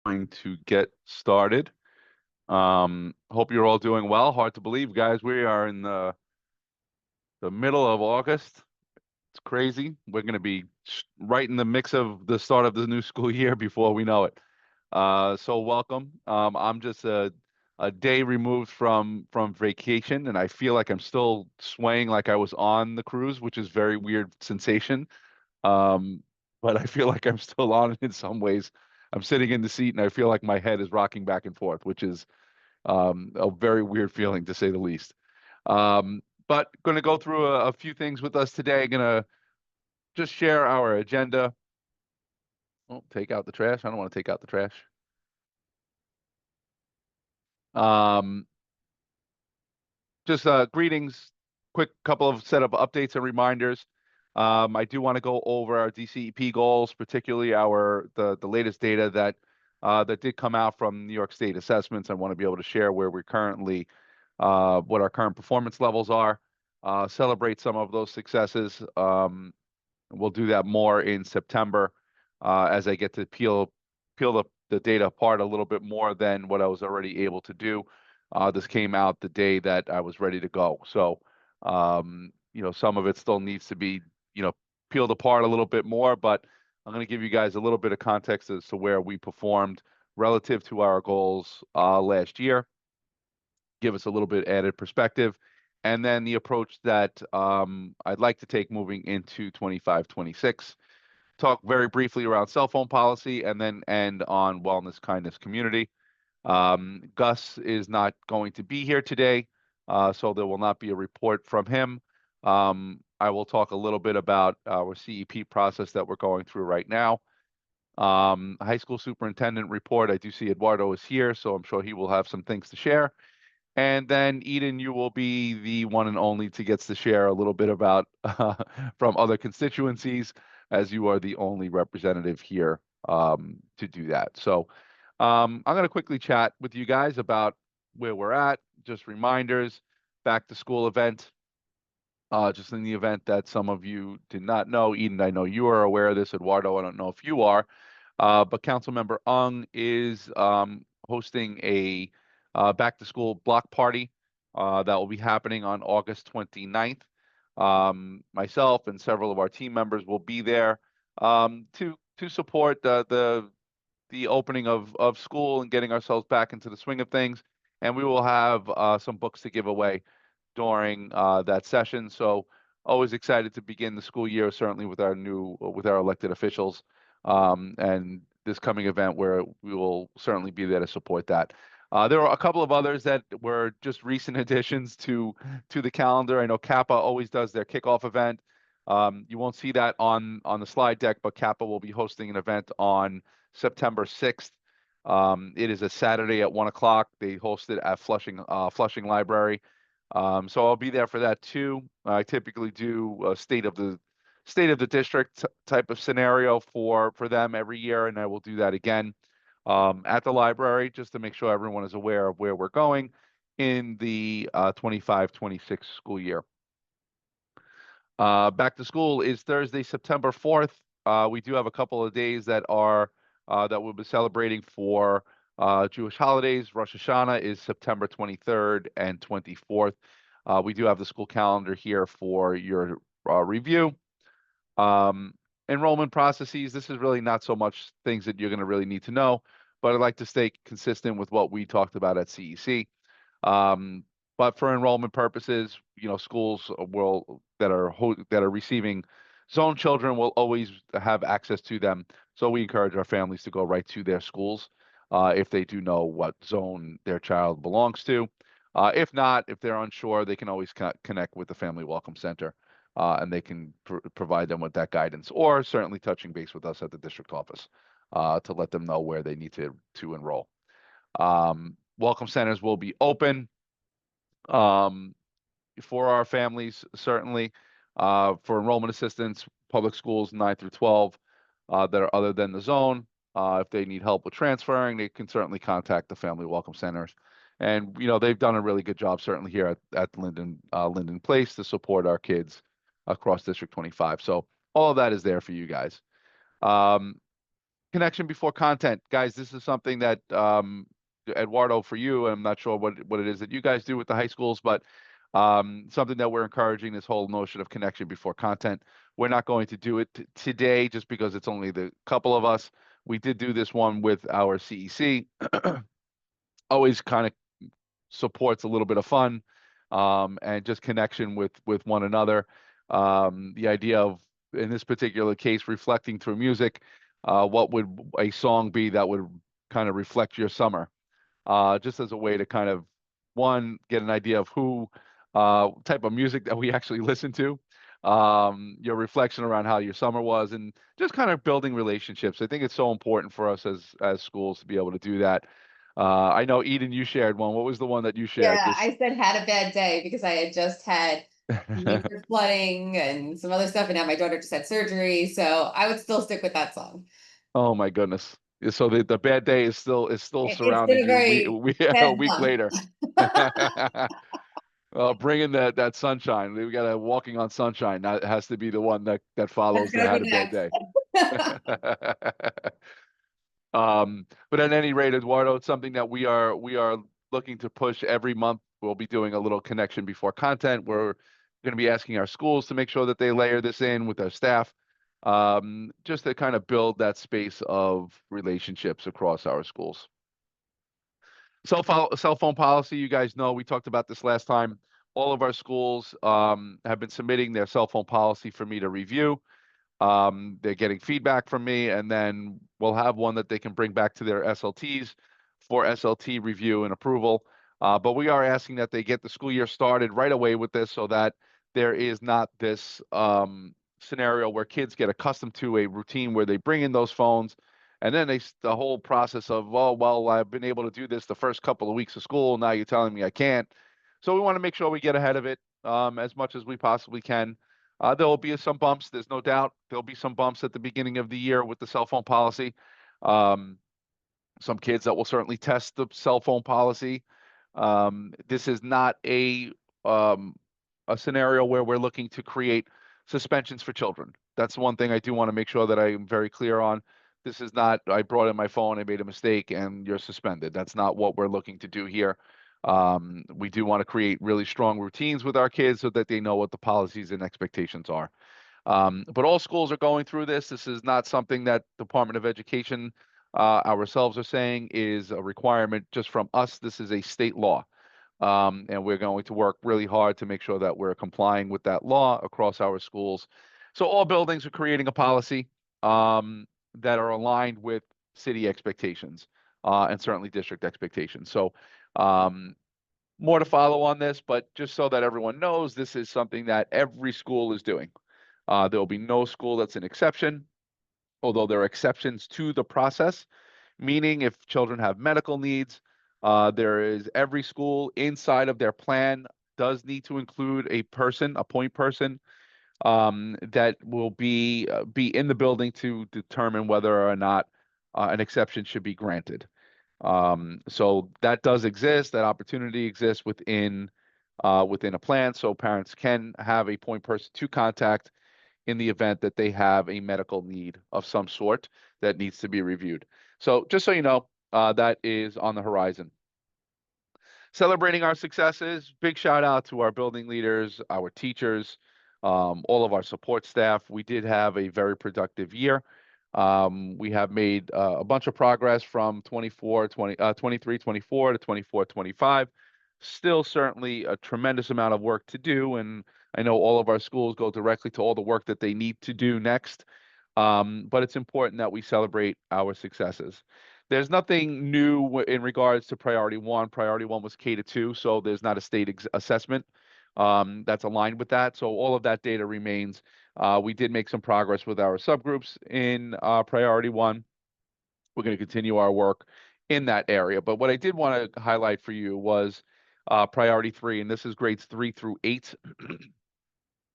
going to get started. Hope you're all doing well. Hard to believe, guys. We are in the middle of August. It's crazy. We're going to be right in the mix of the start of the new school year before we know it. So welcome. I'm just a day removed from vacation, and I feel like I'm still swaying like I was on the cruise, which is very weird sensation. Um, but I feel like I'm still on it in some ways. I'm sitting in the seat and I feel like my head is rocking back and forth, which is a very weird feeling to say the least. But going to go through a few things with us today. Going to just share our agenda. Oh, take out the trash. I don't want to take out the trash. Um, just greetings, quick couple of set of updates and reminders. I do want to go over our DCEP goals, particularly the latest data that did come out from New York State assessments. I want to be able to share where we're currently, what our current performance levels are, celebrate some of those successes. We'll do that more in September as I get to peel the data apart a little bit more than what I was already able to do. This came out the day that I was ready to go. So, some of it still needs to be, peeled apart a little bit more, but I'm going to give you guys a little bit of context as to where we performed relative to our goals last year, give us a little bit added perspective, and then the approach that I'd like to take moving into 25, 26. Talk very briefly around cell phone policy and then end on wellness, kindness, community. Gus is not going to be here today, so there will not be a report from him. I will talk a little bit about our CEP process that we're going through right now. High school superintendent report. I do see Eduardo is here, so I'm sure he will have some things to share. And then Eden, you will be the one and only to gets to share a little bit about from other constituencies, as you are the only representative here to do that. So I'm going to quickly chat with you guys about where we're at. Just reminders, back to school event. Just in the event that some of you did not know, Eden, I know you are aware of this. Eduardo, I don't know if you are, but Councilmember Ung is hosting a back to school block party that will be happening on August 29th. Myself and several of our team members will be there to support the opening of school and getting ourselves back into the swing of things. And we will have some books to give away during that session. So always excited to begin the school year, certainly with our elected officials, and this coming event where we will certainly be there to support that. There are a couple of others that were just recent additions to the calendar. I know Kappa always does their kickoff event. You won't see that on the slide deck, but Kappa will be hosting an event on September 6th. It is a Saturday at 1 o'clock. They host it at Flushing Library. So I'll be there for that too. I typically do a state of the district type of scenario for them every year, and I will do that again at the library just to make sure everyone is aware of where we're going in the 25-26 school year. Back to school is Thursday, September 4th. We do have a couple of days that we'll be celebrating for Jewish holidays. Rosh Hashanah is September 23rd and 24th. We do have the school calendar here for your review. Enrollment processes. This is really not so much things that you're going to really need to know, but I'd like to stay consistent with what we talked about at CEC. But for enrollment purposes, schools that are receiving zone children will always have access to them. So we encourage our families to go right to their schools if they do know what zone their child belongs to. If not, if they're unsure, they can always connect with the Family Welcome Center, and they can provide them with that guidance, or certainly touching base with us at the district office to let them know where they need to enroll. Welcome centers will be open for our families, certainly for enrollment assistance, public schools 9 through 12 that are other than the zone. If they need help with transferring, they can certainly contact the Family Welcome Centers. And, they've done a really good job, certainly here at Linden Place to support our kids across District 25. So all of that is there for you guys. connection before content, guys. This is something that Eduardo, for you, I'm not sure what it is that you guys do with the high schools, but something that we're encouraging, this whole notion of connection before content. We're not going to do it today just because it's only the couple of us. We did do this one with our CEC. Always kind of supports a little bit of fun, and just connection with one another. The idea of, in this particular case, reflecting through music. What would a song be that would kind of reflect your summer? Just as a way to kind of, one, get an idea of who type of music that we actually listen to, your reflection around how your summer was, and just kind of building relationships. I think it's so important for us as schools to be able to do that. I know, Eden, you shared one. What was the one that you shared? Yeah, This. I said had a bad day because I had just had major flooding and some other stuff, and now my daughter just had surgery. So I would still stick with that song. Oh my goodness. So the bad day is still It's been surrounding a you. We very we a bad week month. later. Bringing that sunshine. We got a walking on sunshine. That has to be the one that That's follows the gonna had be a bad next. day. But at any rate, Eduardo, it's something that we are looking to push every month. We'll be doing a little connection before content. We're going to be asking our schools to make sure that they layer this in with their staff, just to kind of build that space of relationships across our schools. Cell phone policy, you guys know, we talked about this last time. All of our schools have been submitting their cell phone policy for me to review. They're getting feedback from me, and then we'll have one that they can bring back to their SLTs for SLT review and approval. But we are asking that they get the school year started right away with this, so that there is not this scenario where kids get accustomed to a routine where they bring in those phones, and then the whole process of, oh, well, I've been able to do this the first couple of weeks of school. Now you're telling me I can't. So we want to make sure we get ahead of it as much as we possibly can. There will be some bumps. There's no doubt there'll be some bumps at the beginning of the year with the cell phone policy. Um, some kids that will certainly test the cell phone policy. This is not um, a scenario where we're looking to create suspensions for children. That's one thing I do want to make sure that I am very clear on. This is not, I brought in my phone, I made a mistake, and you're suspended. That's not what we're looking to do here. We do want to create really strong routines with our kids so that they know what the policies and expectations are. But all schools are going through this. This is not something that Department of Education ourselves are saying is a requirement just from us. This is a state law. And we're going to work really hard to make sure that we're complying with that law across our schools. So all buildings are creating a policy that are aligned with city expectations and certainly district expectations. So um, more to follow on this, but just so that everyone knows, this is something that every school is doing. There will be no school that's an exception, although there are exceptions to the process, meaning if children have medical needs, there is every school inside of their plan does need to include a person, a point person, that will be in the building to determine whether or not an exception should be granted. So that does exist. That opportunity exists within a plan, so parents can have a point person to contact in the event that they have a medical need of some sort that needs to be reviewed. So just so you know, that is on the horizon. Celebrating our successes, big shout out to our building leaders, our teachers, all of our support staff. We did have a very productive year. We have made a bunch of progress from 23, 24 to 24, 25. Still certainly a tremendous amount of work to do. And I know all of our schools go directly to all the work that they need to do next. But it's important that we celebrate our successes. There's nothing new in regards to priority one. Priority one was K to two, so there's not a state assessment that's aligned with that. So all of that data remains. We did make some progress with our subgroups in priority one. We're going to continue our work in that area. But what I did want to highlight for you was priority three, and this is grades 3 through 8.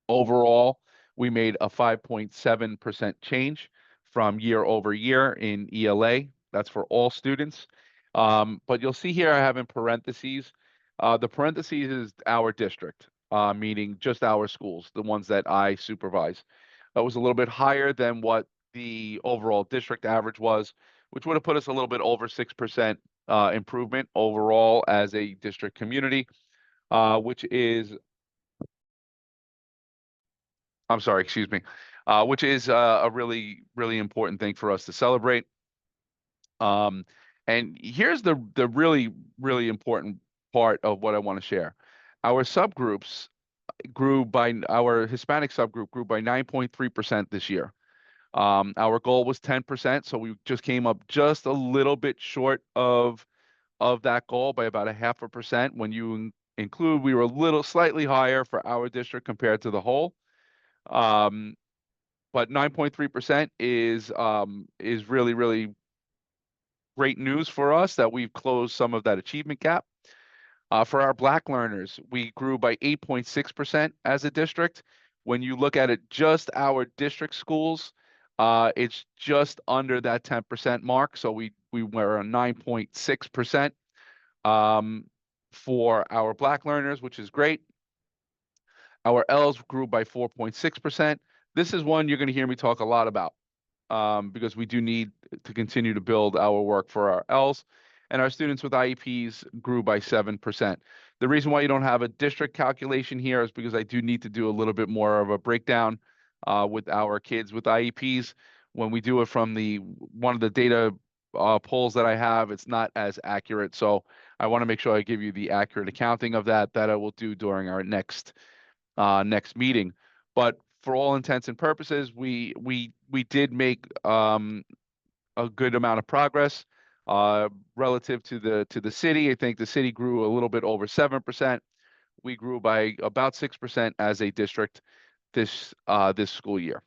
Overall, we made a 5.7% change from year over year in ELA. That's for all students. But you'll see here I have in parentheses, the parentheses is our district, meaning just our schools, the ones that I supervise. That was a little bit higher than what the overall district average was, which would have put us a little bit over 6% improvement overall as a district community, which is, I'm sorry, excuse me, which is a really, really important thing for us to celebrate. And here's the really, really important part of what I want to share. Our subgroups our Hispanic subgroup grew by 9.3% this year. Our goal was 10%, so we just came up just a little bit short of that goal by about a 0.5%. When you include, we were a little slightly higher for our district compared to the whole. But 9.3% is really, really great news for us that we've closed some of that achievement gap. For our Black learners, we grew by 8.6% as a district. When you look at it, just our district schools, it's just under that 10% mark. So we were on 9.6% for our Black learners, which is great. Our Ls grew by 4.6%. This is one you're going to hear me talk a lot about because we do need to continue to build our work for our Ls. And our students with IEPs grew by 7%. The reason why you don't have a district calculation here is because I do need to do a little bit more of a breakdown with our kids with IEPs. When we do it from one of the data polls that I have, it's not as accurate. So I want to make sure I give you the accurate accounting of that I will do during our next meeting. But for all intents and purposes, we did make a good amount of progress relative to the city. I think the city grew a little bit over 7%. We grew by about 6% as a district this school year.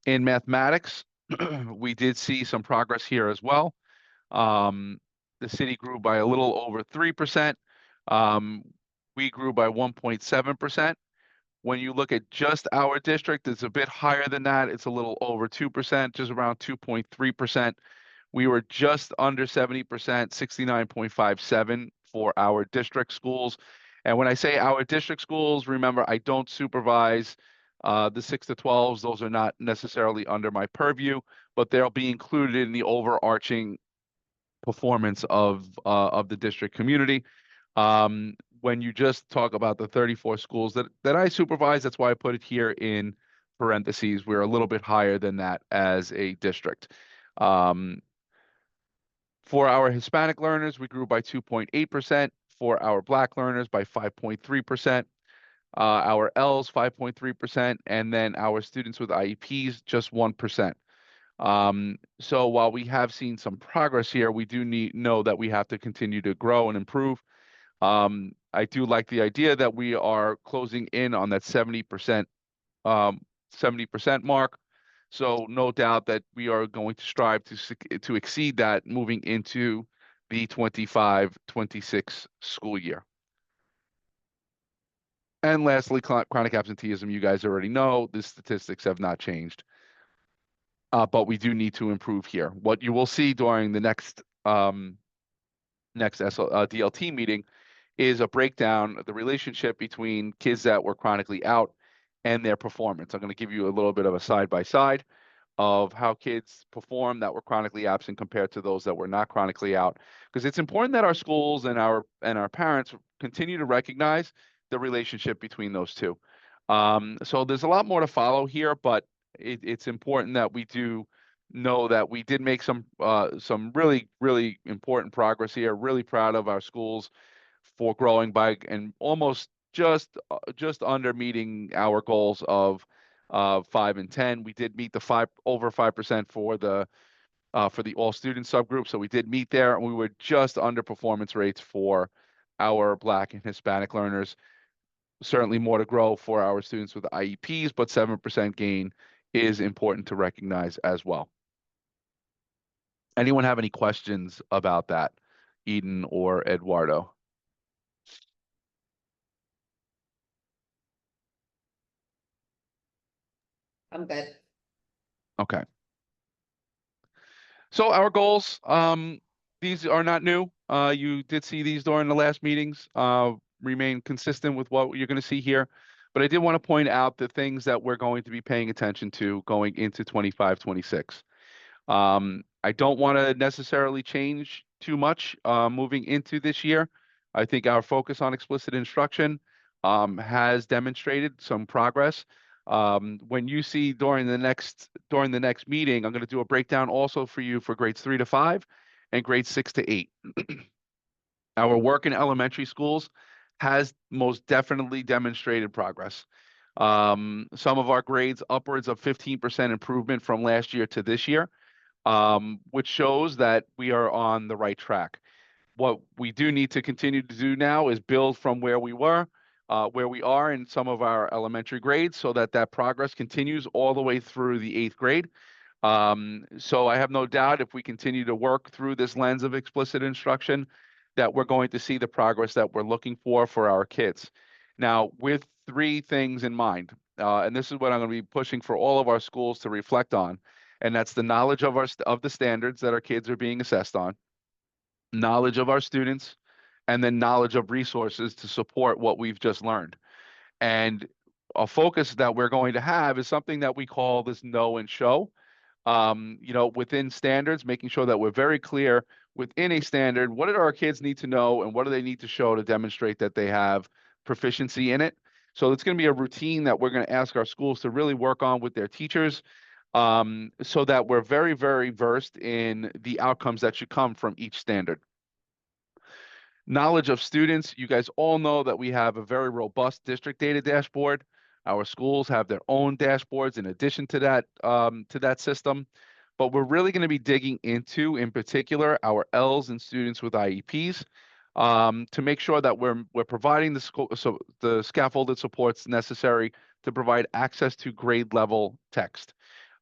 In mathematics, we did see some progress here as well. The city grew by a little over 3%. We grew by 1.7%. When you look at just our district, it's a bit higher than that. It's a little over 2%, just around 2.3%. We were just under 70%, 69.57 for our district schools. And when I say our district schools, remember, I don't supervise the 6 to 12s. Those are not necessarily under my purview, but they'll be included in the overarching performance of the district community. When you just talk about the 34 schools that I supervise, that's why I put it here in parentheses. We're a little bit higher than that as a district. For our Hispanic learners, we grew by 2.8%. For our Black learners, by 5.3%. Our Ls, 5.3%. And then our students with IEPs, just 1%. So while we have seen some progress here, we do know that we have to continue to grow and improve. I do like the idea that we are closing in on that 70% mark. So no doubt that we are going to strive to exceed that moving into the 25-26 school year. And lastly, chronic absenteeism, you guys already know, the statistics have not changed. But we do need to improve here. What you will see during the next DLT meeting is a breakdown of the relationship between kids that were chronically out and their performance. I'm going to give you a little bit of a side-by-side of how kids perform that were chronically absent compared to those that were not chronically out. Because it's important that our schools and our parents continue to recognize the relationship between those two. So there's a lot more to follow here, but it's important that we do know that we did make some really, really important progress here. Really proud of our schools for growing by and almost just under meeting our goals of 5 and 10. We did meet the over 5% for the all student subgroup, so we did meet there, and we were just under performance rates for our Black and Hispanic learners. Certainly more to grow for our students with IEPs, but 7% gain is important to recognize as well. Anyone have any questions about that, Eden or Eduardo? I'm good. Okay. So our goals, these are not new. You did see these during the last meetings, remain consistent with what you're going to see here. But I did want to point out the things that we're going to be paying attention to going into 25, 26. I don't want to necessarily change too much moving into this year. I think our focus on explicit instruction has demonstrated some progress. When you see during the next meeting, I'm going to do a breakdown also for you for grades 3 to 5 and grades 6 to 8. Our work in elementary schools has most definitely demonstrated progress. Some of our grades upwards of 15% improvement from last year to this year, which shows that we are on the right track. What we do need to continue to do now is build from where we are in some of our elementary grades so that that progress continues all the way through the 8th grade. So I have no doubt if we continue to work through this lens of explicit instruction, that we're going to see the progress that we're looking for our kids. Now, with 3 things in mind, and this is what I'm going to be pushing for all of our schools to reflect on, and that's the knowledge of the standards that our kids are being assessed on, knowledge of our students, and then knowledge of resources to support what we've just learned. And a focus that we're going to have is something that we call this know and show. Within standards, making sure that we're very clear within a standard, what do our kids need to know and what do they need to show to demonstrate that they have proficiency in it. So it's going to be a routine that we're going to ask our schools to really work on with their teachers, so that we're very, very versed in the outcomes that should come from each standard. Knowledge of students. You guys all know that we have a very robust district data dashboard. Our schools have their own dashboards in addition to that system. But we're really going to be digging into, in particular, our Ls and students with IEPs, to make sure that we're providing the scaffolded supports necessary to provide access to grade level text.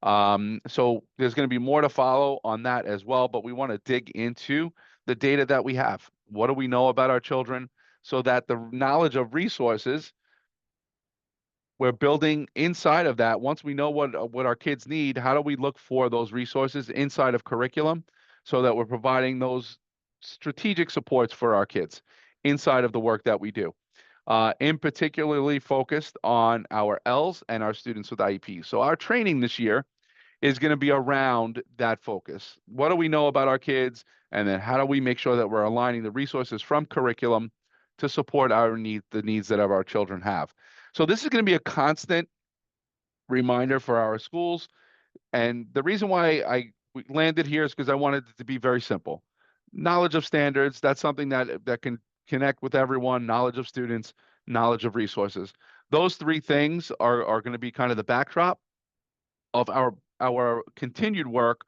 So there's going to be more to follow on that as well, but we want to dig into the data that we have. What do we know about our children so that the knowledge of resources we're building inside of that. Once we know what our kids need, how do we look for those resources inside of curriculum so that we're providing those strategic supports for our kids inside of the work that we do, in particularly focused on our Ls and our students with IEPs. So our training this year is going to be around that focus. What do we know about our kids? And then how do we make sure that we're aligning the resources from curriculum to support the needs that our children have? So this is going to be a constant reminder for our schools. And the reason why we landed here is because I wanted it to be very simple. Knowledge of standards, that's something that can connect with everyone. Knowledge of students, knowledge of resources. Those 3 things are going to be kind of the backdrop of our continued work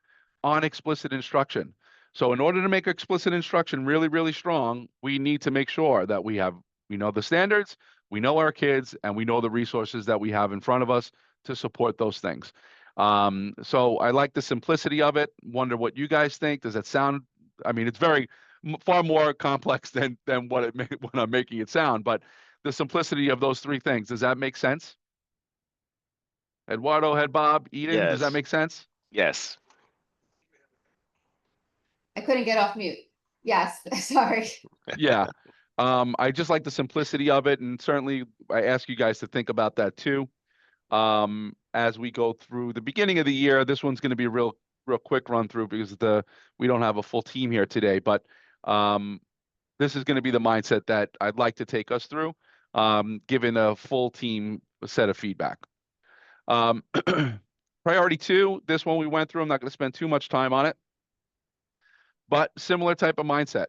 on explicit instruction. So in order to make explicit instruction really, really strong, we need to make sure that we know the standards, we know our kids, and we know the resources that we have in front of us to support those things. So I like the simplicity of it. Wonder what you guys think. Does that sound? I mean, it's far more complex than what I'm making it sound. But the simplicity of those 3 things. Does that make sense? Eduardo, Head Bob, Eden, does that Yes. make sense? Yes. I couldn't get off mute. Yes, sorry. Yeah. I just like the simplicity of it, and certainly I ask you guys to think about that too. As we go through the beginning of the year, this one's going to be a real quick run through because we don't have a full team here today, but this is going to be the mindset that I'd like to take us through, given a full team set of feedback. Priority 2, this one we went through. I'm not going to spend too much time on it, but similar type of mindset,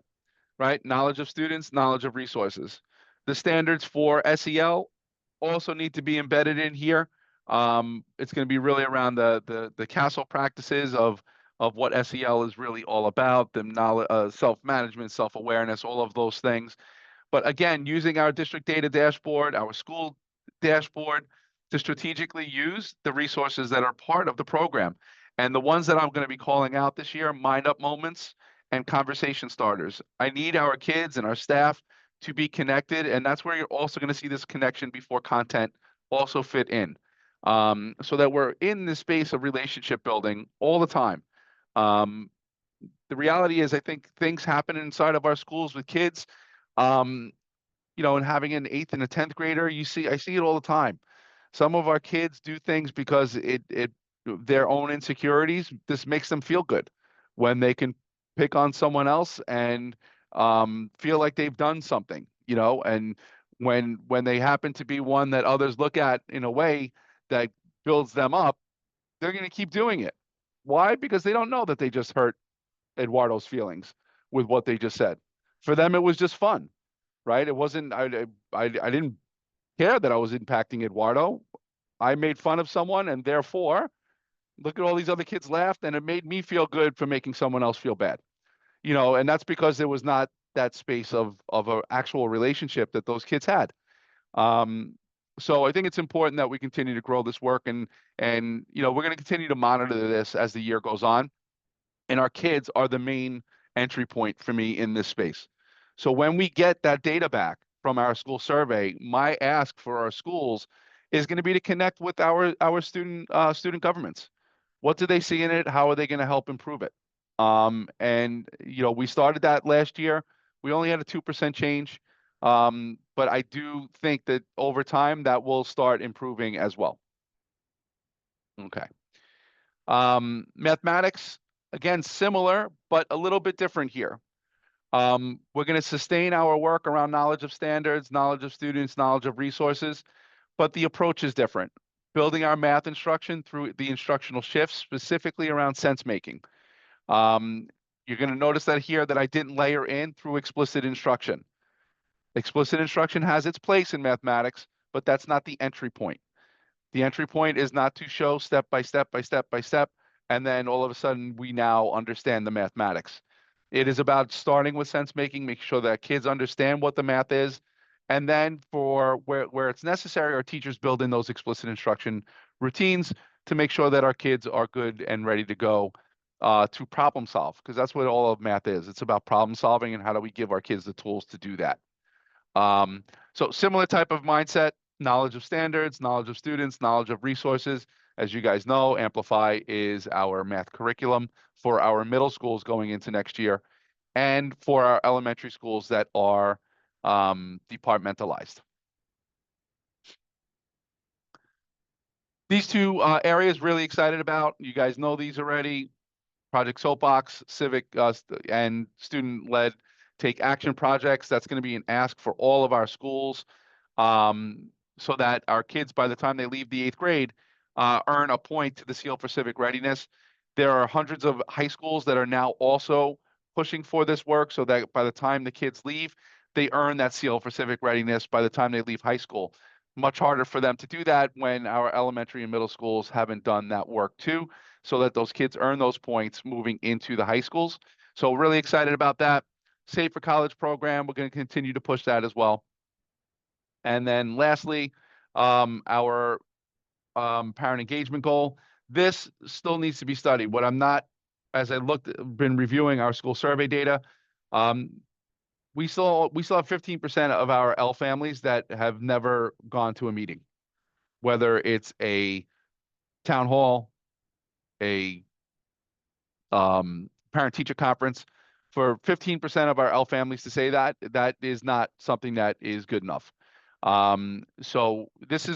right? Knowledge of students, knowledge of resources. The standards for SEL also need to be embedded in here. It's going to be really around the castle practices of what SEL is really all about, the knowledge, self-management, self-awareness, all of those things. But again, using our district data dashboard, our school dashboard, to strategically use the resources that are part of the program. And the ones that I'm going to be calling out this year, mind up moments and conversation starters. I need our kids and our staff to be connected. And that's where you're also going to see this connection before content also fit in. So that we're in the space of relationship building all the time. The reality is, I think things happen inside of our schools with kids. and having an 8th and a 10th grader, I see it all the time. Some of our kids do things because their own insecurities, this makes them feel good when they can pick on someone else and feel like they've done something, and when they happen to be one that others look at in a way that builds them up, they're going to keep doing it. Why? Because they don't know that they just hurt Eduardo's feelings with what they just said. For them, it was just fun, right? It wasn't. I didn't care that I was impacting Eduardo. I made fun of someone, and therefore, look at all these other kids laughed, and it made me feel good for making someone else feel bad. And that's because there was not that space of an actual relationship that those kids had. Um, so I think it's important that we continue to grow this work, and we're going to continue to monitor this as the year goes on. And our kids are the main entry point for me in this space. So when we get that data back from our school survey, my ask for our schools is going to be to connect with our student governments. What do they see in it? How are they going to help improve it? And we started that last year. We only had a 2% change, but I do think that over time that will start improving as well. Okay. Mathematics, again, similar, but a little bit different here. We're going to sustain our work around knowledge of standards, knowledge of students, knowledge of resources, but the approach is different. Building our math instruction through the instructional shifts, specifically around sense making. You're going to notice that here that I didn't layer in through explicit instruction. Explicit instruction has its place in mathematics, but that's not the entry point. The entry point is not to show step by step by step by step, and then all of a sudden we now understand the mathematics. It is about starting with sense making, making sure that kids understand what the math is, and then for where it's necessary, our teachers build in those explicit instruction routines to make sure that our kids are good and ready to go to problem solve, because that's what all of math is. It's about problem solving, and how do we give our kids the tools to do that. Um, so similar type of mindset, knowledge of standards, knowledge of students, knowledge of resources. As you guys know, Amplify is our math curriculum for our middle schools going into next year, and for our elementary schools that are departmentalized. These two areas really excited about. You guys know these already. Project Soapbox, civic and student-led take action projects. That's going to be an ask for all of our schools, so that our kids, by the time they leave the 8th grade, earn a point to the Seal for Civic Readiness. There are hundreds of high schools that are now also pushing for this work, so that by the time the kids leave, they earn that Seal for Civic Readiness by the time they leave high school. Much harder for them to do that when our elementary and middle schools haven't done that work too, so that those kids earn those points moving into the high schools. So really excited about that. Safe for College program, we're going to continue to push that as well. And then lastly, our parent engagement goal. This still needs to be studied. What I'm not, as I been reviewing our school survey data, we still have 15% of our L families that have never gone to a meeting, whether it's a town hall, a parent teacher conference. For 15% of our L families to say that is not something that is good enough. So this goal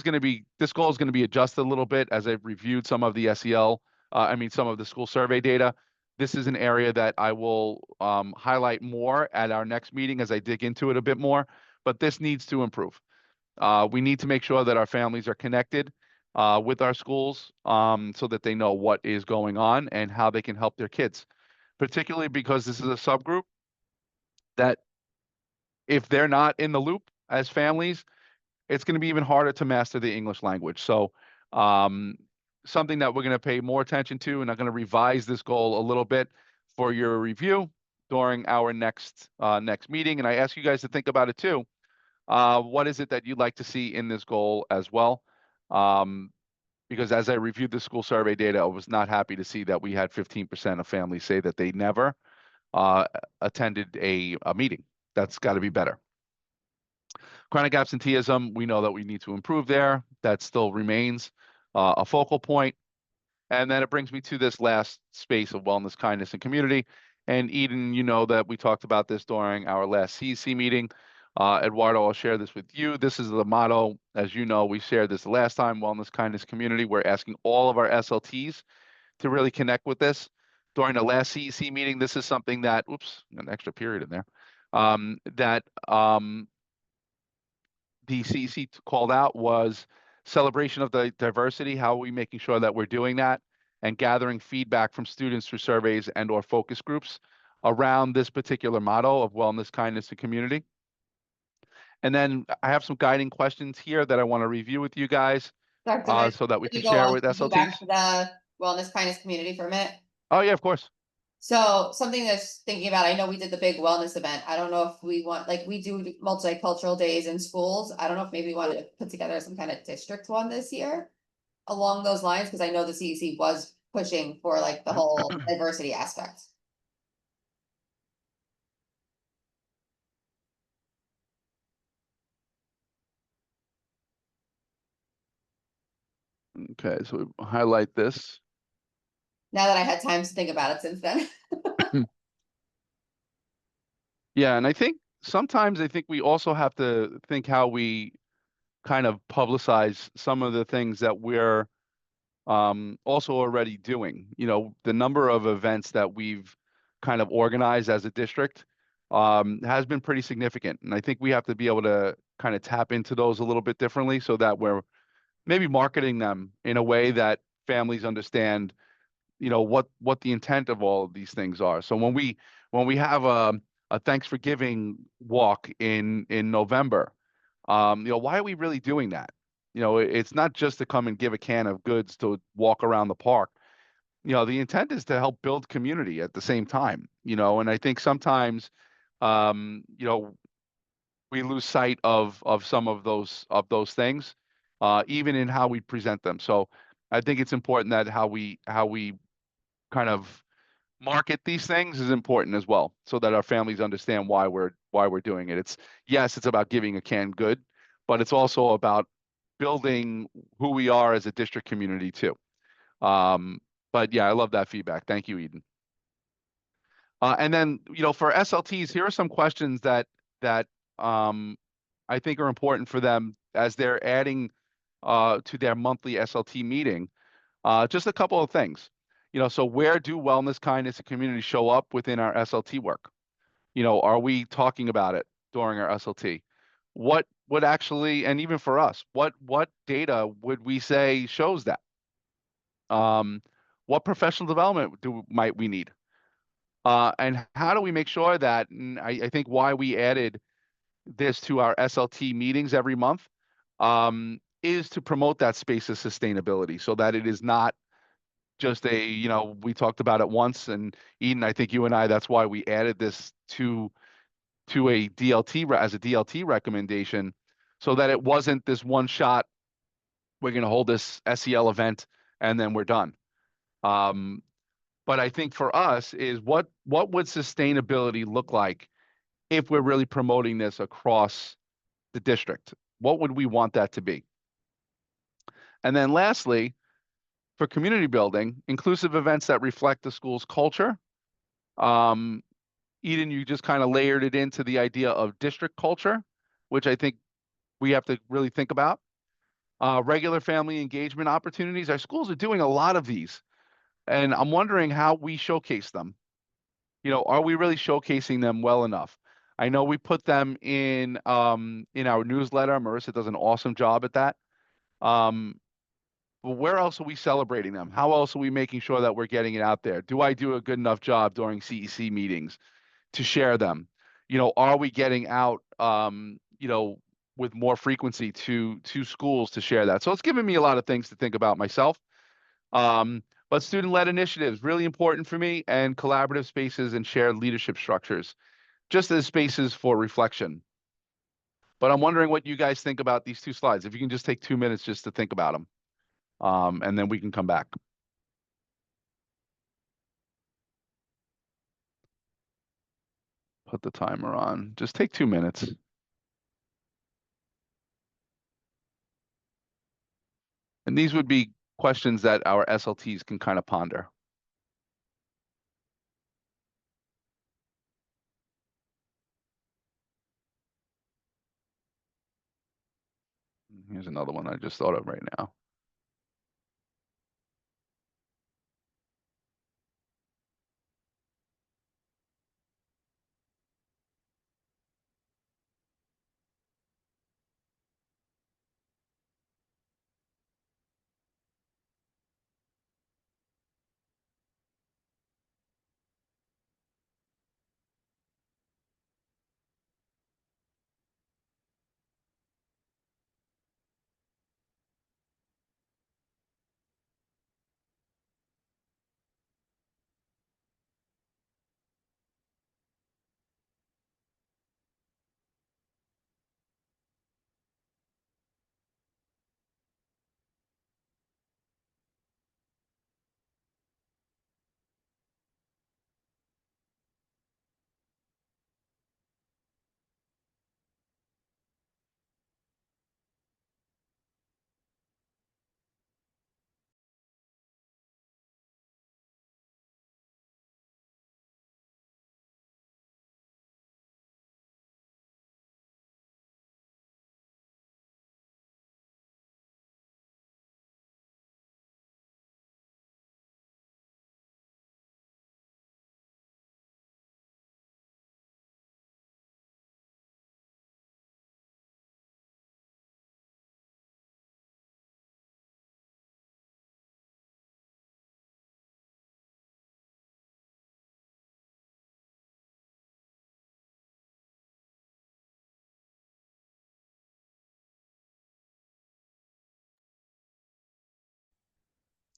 is going to be adjusted a little bit as I've reviewed some of the some of the school survey data. This is an area that I will highlight more at our next meeting as I dig into it a bit more, but this needs to improve. We need to make sure that our families are connected with our schools, so that they know what is going on and how they can help their kids, particularly because this is a subgroup that, if they're not in the loop as families, it's going to be even harder to master the English language. So something that we're going to pay more attention to, and I'm going to revise this goal a little bit for your review during our next meeting. And I ask you guys to think about it too. What is it that you'd like to see in this goal as well? Because as I reviewed the school survey data, I was not happy to see that we had 15% of families say that they never attended a meeting. That's got to be better. Chronic absenteeism, we know that we need to improve there. That still remains a focal point. And then it brings me to this last space of wellness, kindness, and community. And Eden, you know that we talked about this during our last CEC meeting. Eduardo, I'll share this with you. This is the motto. As you know, we shared this last time, Wellness, Kindness, Community. We're asking all of our SLTs to really connect with this. During the last CEC meeting, this is something that, oops, an extra period in there, that the CEC called out was celebration of the diversity. How are we making sure that we're doing that and gathering feedback from students through surveys and or focus groups around this particular motto of wellness, kindness, and community. And then I have some guiding questions here that I want to review with you guys Dr. Vin, so that we can can you go share on, with go back SLTs. to the wellness kindness community for a minute? Oh yeah, of course. So something that's thinking about, I know we did the big wellness event. I don't know if we want, like, we do multicultural days in schools. I don't know if maybe we wanted to put together some kind of district one this year along those lines, because I know the CEC was pushing for like the whole diversity aspect. Okay, so we highlight this. Now that I had time to think about it since then. Yeah, and I think sometimes I think we also have to think how we kind of publicize some of the things that we're also already doing. You know, the number of events that we've kind of organized as a district has been pretty significant. And I think we have to be able to kind of tap into those a little bit differently so that we're maybe marketing them in a way that families understand, you know, what the intent of all of these things are. So when we have a Thanks for Giving walk in November, you know, why are we really doing that? You know, it's not just to come and give a can of goods to walk around the park. You know, the intent is to help build community at the same time, you know, and I think sometimes, you know, we lose sight of some of those things, even in how we present them. So I think it's important that how we kind of market these things is important as well, so that our families understand why we're doing it. It's yes, it's about giving a canned good, but it's also about building who we are as a district community too. Um, but yeah, I love that feedback. Thank you, Eden. And then, you know, for SLTs, here are some questions that um, I think are important for them as they're adding to their monthly SLT meeting. Just a couple of things. You know, so where do wellness, kindness, and community show up within our SLT work? You know, are we talking about it during our SLT? What would actually, and even for us, what data would we say shows that? Um, what professional development might we need? And how do we make sure that, and I think why we added this to our SLT meetings every month is to promote that space of sustainability so that it is not just a, you know, we talked about it once, and Eden, I think you and I, that's why we added this to a DLT as a DLT recommendation, so that it wasn't this one shot, we're going to hold this SEL event and then we're done. Um, but I think for us is what would sustainability look like if we're really promoting this across the district? What would we want that to be? And then lastly, for community building, inclusive events that reflect the school's culture. Um, Eden, you just kind of layered it into the idea of district culture, which I think we have to really think about. Regular family engagement opportunities. Our schools are doing a lot of these, and I'm wondering how we showcase them. You know, are we really showcasing them well enough? I know we put them in our newsletter. Marissa does an awesome job at that. Um, but where else are we celebrating them? How else are we making sure that we're getting it out there? Do I do a good enough job during CEC meetings to share them? You know, are we getting out, you know, with more frequency to schools to share that? So it's given me a lot of things to think about myself. Um, but student-led initiatives, really important for me, and collaborative spaces and shared leadership structures, just as spaces for reflection. But I'm wondering what you guys think about these two slides. If you can just take 2 minutes just to think about them, and then we can come back. Put the timer on. Just take 2 minutes. And these would be questions that our SLTs can kind of ponder. Here's another one I just thought of right now.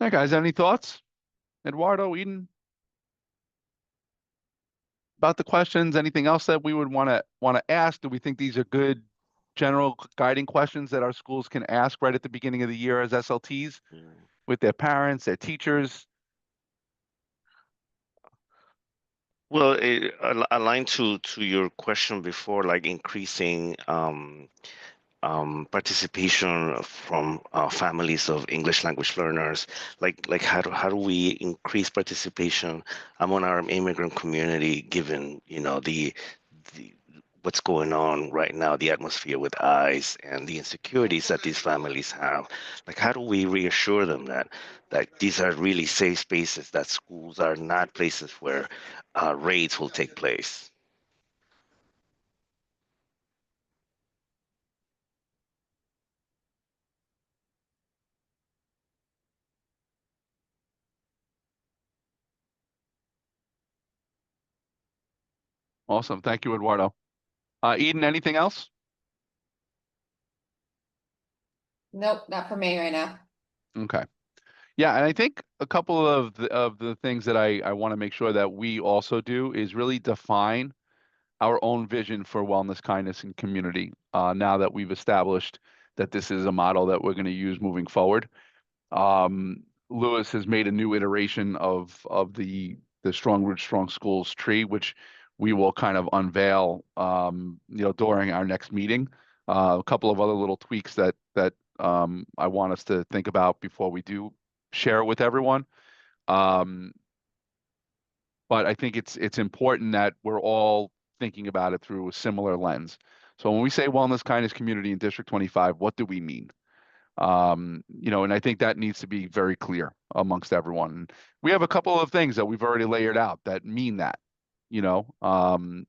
Hey guys, any thoughts? Eduardo, Eden, about the questions? Anything else that we would want to ask? Do we think these are good general guiding questions that our schools can ask right at the beginning of the year as SLTs Mm. with their parents, their teachers? Well, aligned to your question before, like increasing participation from families of English language learners, like how do we increase participation among our immigrant community, given the what's going on right now, the atmosphere with ICE and the insecurities that these families have. Like, how do we reassure them that these are really safe spaces, that schools are not places where raids will take place? Awesome. Thank you, Eduardo. Eden, anything else? Nope, not for me right now. Okay. Yeah, and I think a couple of the things that I want to make sure that we also do is really define our own vision for wellness, kindness, and community. Now that we've established that this is a model that we're going to use moving forward. Lewis has made a new iteration of the Strong Roots, Strong Schools tree, which we will kind of unveil, during our next meeting. A couple of other little tweaks that I want us to think about before we do share it with everyone. Um, but I think it's important that we're all thinking about it through a similar lens. So when we say wellness, kindness, community in District 25, what do we mean? And I think that needs to be very clear amongst everyone. We have a couple of things that we've already layered out that mean that, you know, um,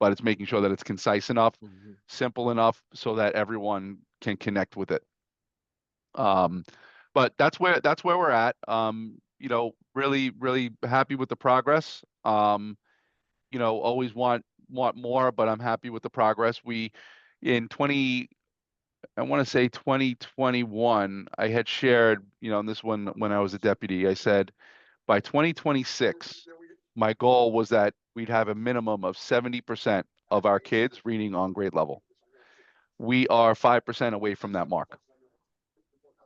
but it's making sure that it's concise enough, Mhm. simple enough so that everyone can connect with it. Um, but that's where we're at. Really, really happy with the progress. Always want more, but I'm happy with the progress. We in 20 I want to say 2021, I had shared, in this one when I was a deputy, I said by 2026, my goal was that we'd have a minimum of 70% of our kids reading on grade level. We are 5% away from that mark.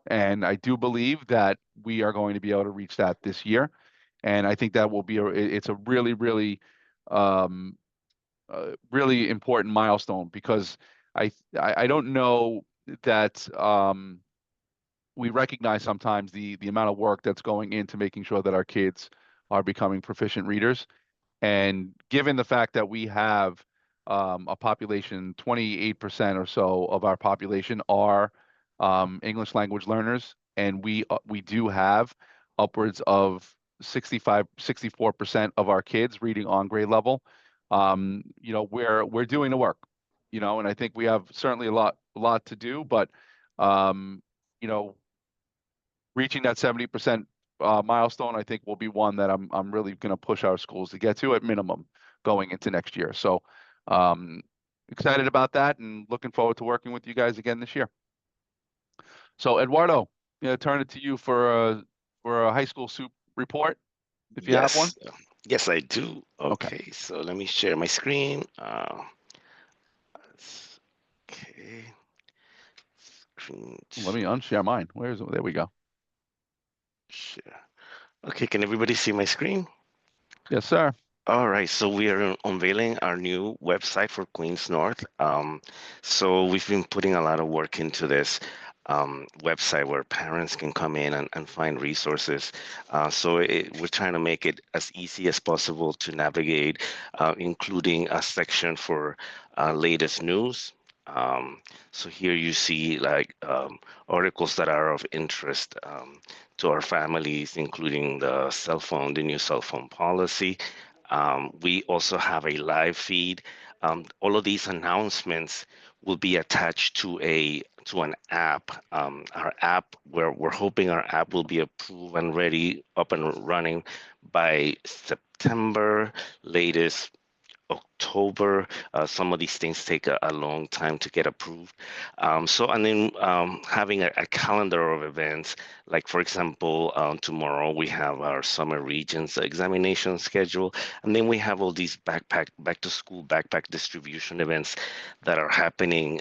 And I do believe that we are going to be able to reach that this year. And I think that will be it's a really, really, really important milestone because I don't know that we recognize sometimes the amount of work that's going into making sure that our kids are becoming proficient readers. And given the fact that we have a population, 28% or so of our population are English language learners, and we do have upwards of 64% of our kids reading on grade level. You know, we're doing the work, you know, and I think we have certainly a lot to do, but you know, reaching that 70% milestone, I think will be one that I'm really going to push our schools to get to at minimum going into next year. So excited about that and looking forward to working with you guys again this year. So Eduardo, turn it to you for a high school soup report, if you have one. Yes, yes, I do. Okay. Okay, so let me share my screen. Okay, screen Let me unshare mine. There we go. share. Okay, can everybody see my screen? Yes, sir. All right, so we are unveiling our new website for Queens North. So we've been putting a lot of work into this website where parents can come in and find resources. We're trying to make it as easy as possible to navigate, including a section for latest news. So here you see like articles that are of interest to our families, including the new cell phone policy. We also have a live feed. All of these announcements will be attached to an app. Our app, where we're hoping our app will be approved and ready, up and running by September, latest October. Some of these things take a long time to get approved. And then having a calendar of events, like for example, tomorrow we have our summer regions examination schedule, and then we have all these back to school backpack distribution events that are happening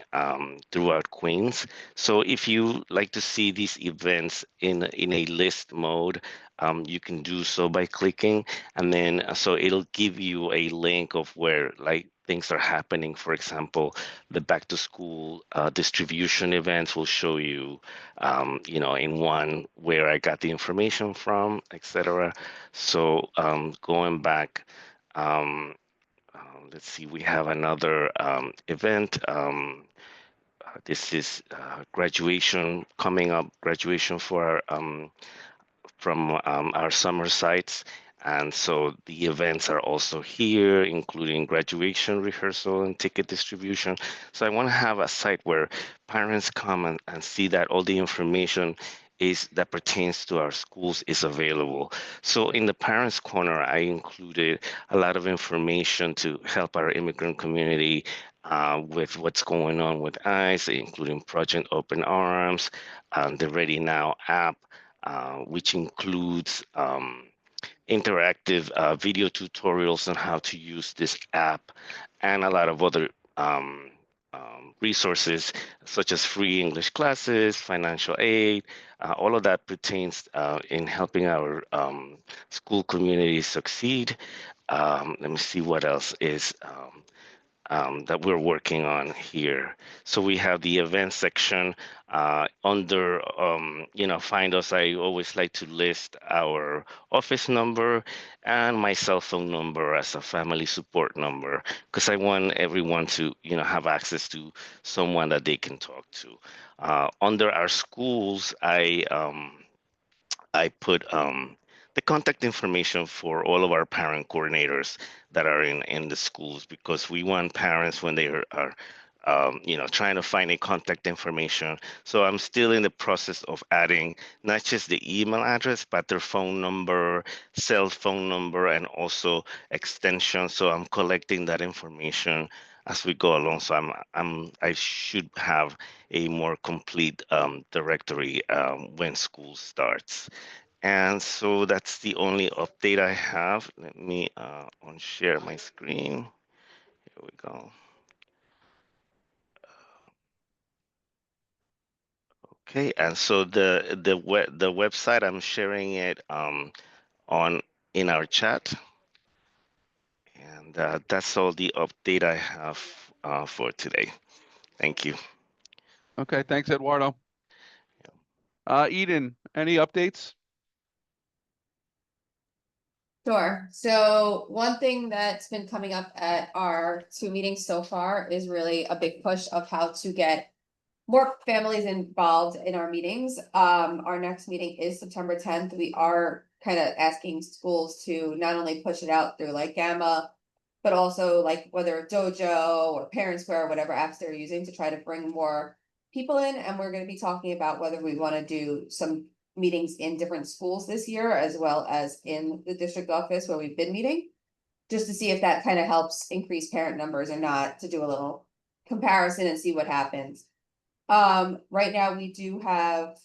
throughout Queens. So if you like to see these events in a list mode, you can do so by clicking, and then so it'll give you a link of where like things are happening. For example, the back to school distribution events will show you, in one where I got the information from, etc. So going back, let's see, we have another event. This is graduation coming up, graduation for from our summer sites. And so the events are also here, including graduation rehearsal and ticket distribution. So I want to have a site where parents come and see that all the information that pertains to our schools is available. So in the Parents Corner, I included a lot of information to help our immigrant community with what's going on with ICE, including Project Open Arms, the Ready Now app, which includes interactive video tutorials on how to use this app, and a lot of other resources such as free English classes, financial aid. All of that pertains in helping our school community succeed. Let me see what else is that we're working on here. So we have the event section under, find us. I always like to list our office number and my cell phone number as a family support number, because I want everyone to, have access to someone that they can talk to. Under our schools, I put the contact information for all of our parent coordinators that are in the schools, because we want parents when they are trying to find a contact information. So I'm still in the process of adding not just the email address, but their phone number, cell phone number, and also extension. So I'm collecting that information as we go along. So I should have a more complete directory when school starts. And so that's the only update I have. Let me unshare my screen. Here we go. Okay, and so the website, I'm sharing it on in our chat, and that's all the update I have for today. Thank you. Okay, thanks, Eduardo. Eden, any updates? Sure. So one thing that's been coming up at our 2 meetings so far is really a big push of how to get more families involved in our meetings. Our next meeting is September 10th. We are kind of asking schools to not only push it out through like Gamma, but also like whether Dojo or Parent Square, or whatever apps they're using to try to bring more people in. And we're going to be talking about whether we want to do some meetings in different schools this year, as well as in the district office where we've been meeting, just to see if that kind of helps increase parent numbers or not, to do a little comparison and see what happens. Right now we do have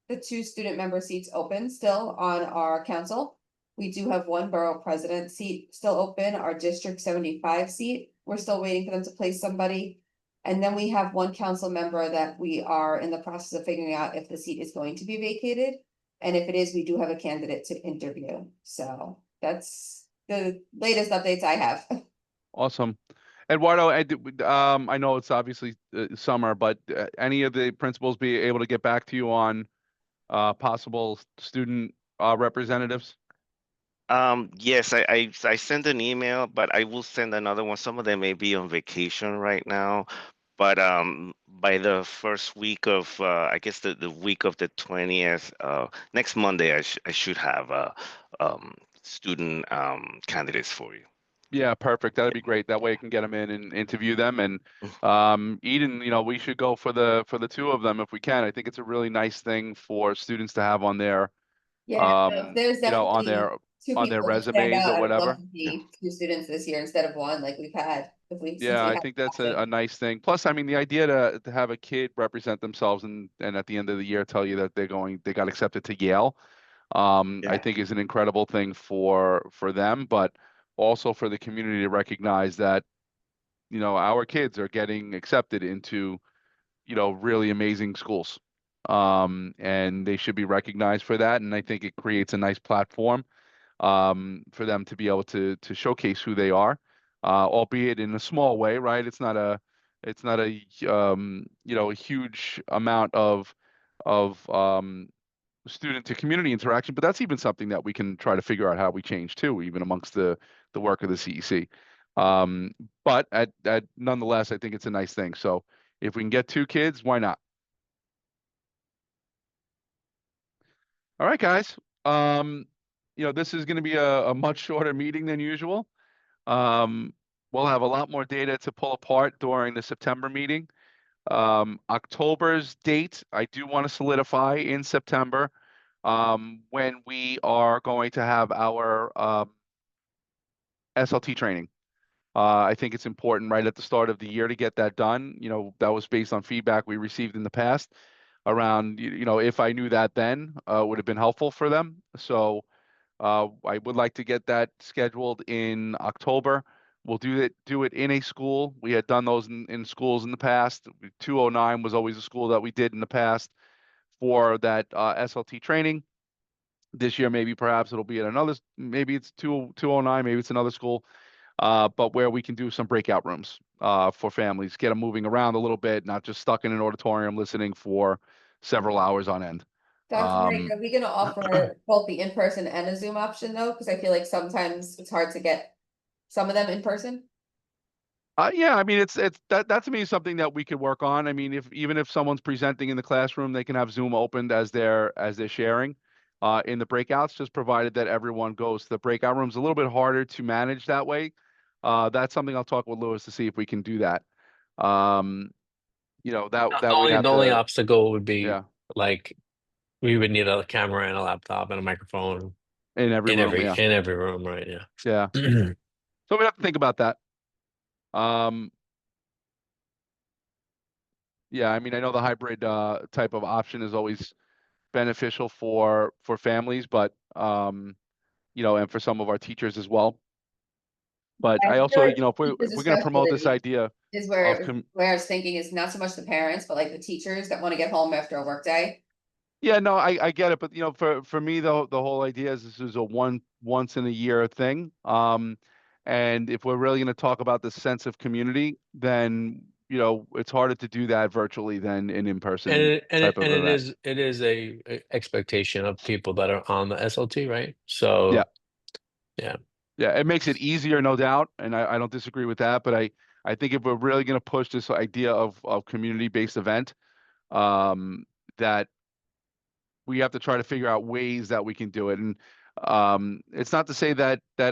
the 2 student member seats open still on our council. We do have 1 borough president seat still open, our District 75 seat. We're still waiting for them to place somebody. And then we have 1 council member that we are in the process of figuring out if the seat is going to be vacated. And if it is, we do have a candidate to interview. So that's the latest updates I have. Awesome. Eduardo, I know it's obviously summer, but any of the principals be able to get back to you on possible student representatives? Yes, I sent an email, but I will send another one. Some of them may be on vacation right now, but by the first week of I guess the week of the 20th, next Monday, I should have student candidates for you. Yeah, perfect. That'd be great. That way I can get them in and interview them. And Eden, we should go for the 2 of them if we can. I think it's a really nice thing for students to have on their Yeah, so there's on definitely their 2 people that stand resumes out or out. I would love whatever. to see 2 students this year instead of 1 like we've had, since Yeah, we I have think the that's option. a nice thing. Plus, I mean, the idea to have a kid represent themselves and at the end of the year tell you that they got accepted to Yale, I Yeah. think is an incredible thing for them, but also for the community to recognize that, our kids are getting accepted into, really amazing schools. And they should be recognized for that. And I think it creates a nice platform for them to be able to showcase who they are, albeit in a small way, right? It's not a a huge amount of student to community interaction, but that's even something that we can try to figure out how we change too, even amongst the work of the CEC. Um, but at nonetheless, I think it's a nice thing. So if we can get 2 kids, why not? All right, guys. This is going to be a much shorter meeting than usual. Um, we'll have a lot more data to pull apart during the September meeting. October's date, I do want to solidify in September, when we are going to have our SLT training. I think it's important right at the start of the year to get that done. That was based on feedback we received in the past around, if I knew that then, would have been helpful for them. So I would like to get that scheduled in October. We'll do it in a school. We had done those in schools in the past. 209 was always a school that we did in the past for that SLT training. This year, maybe perhaps it'll be at another, maybe it's 209, maybe it's another school, but where we can do some breakout rooms for families, get them moving around a little bit, not just stuck in an auditorium listening for several hours on end. Dr. Mike, are we gonna offer both the in-person and a Zoom option though? Because I feel like sometimes it's hard to get some of them in person. Yeah, I mean, it's that to me is something that we could work on. I mean, even if someone's presenting in the classroom, they can have Zoom opened as they're sharing in the breakouts, just provided that everyone goes to the breakout rooms. A little bit harder to manage that way. That's something I'll talk with Lewis to see if we can do that. That we'd have The only to, obstacle would be yeah, like we would need a camera and a laptop and a microphone in every room, yeah, in every room, right? yeah. Yeah. So we have to think about that. Um, yeah, I mean, I know the hybrid type of option is always beneficial for families, but and for some of our teachers as well. But I I feel also, like if we're teachers going to promote this especially idea is of where I was thinking is not so much the parents, but like the teachers that want to get home after a work day. yeah, no, I get it, but for me the whole idea is this is a once in a year thing. And if we're really going to talk about the sense of community, then it's harder to do that virtually than an in-person type of event. It is a expectation of people that are on the SLT, right? Yeah. So yeah. Yeah, it makes it easier, no doubt, and I don't disagree with that. But I think if we're really going to push this idea of community-based event, that we have to try to figure out ways that we can do it. And it's not to say that I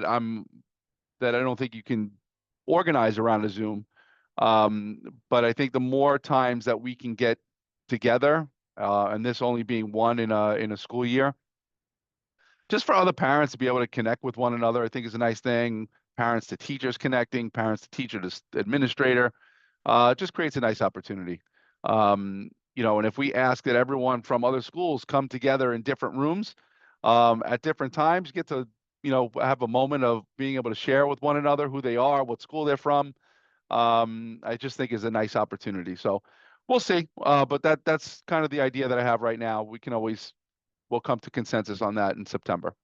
don't think you can organize around a Zoom. But I think the more times that we can get together, and this only being one in a school year, just for other parents to be able to connect with one another, I think is a nice thing. Parents to teachers connecting, parents to teacher to administrator, just creates a nice opportunity. And if we ask that everyone from other schools come together in different rooms, at different times, get to, have a moment of being able to share with one another who they are, what school they're from. I just think is a nice opportunity. So we'll see. But that's kind of the idea that I have right now. We'll come to consensus on that in September.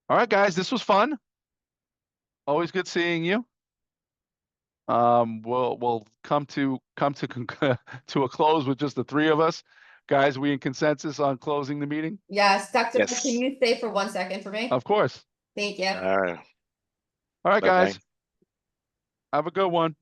All right, guys, this was fun. Always good seeing you. We'll come to to a close with just the three of us. Guys, we in consensus on closing the meeting? Yes, Dr. Yes. Can you stay for 1 second for me? Of course. Thank you. All right. All right, Bye-bye. guys. Have a good one.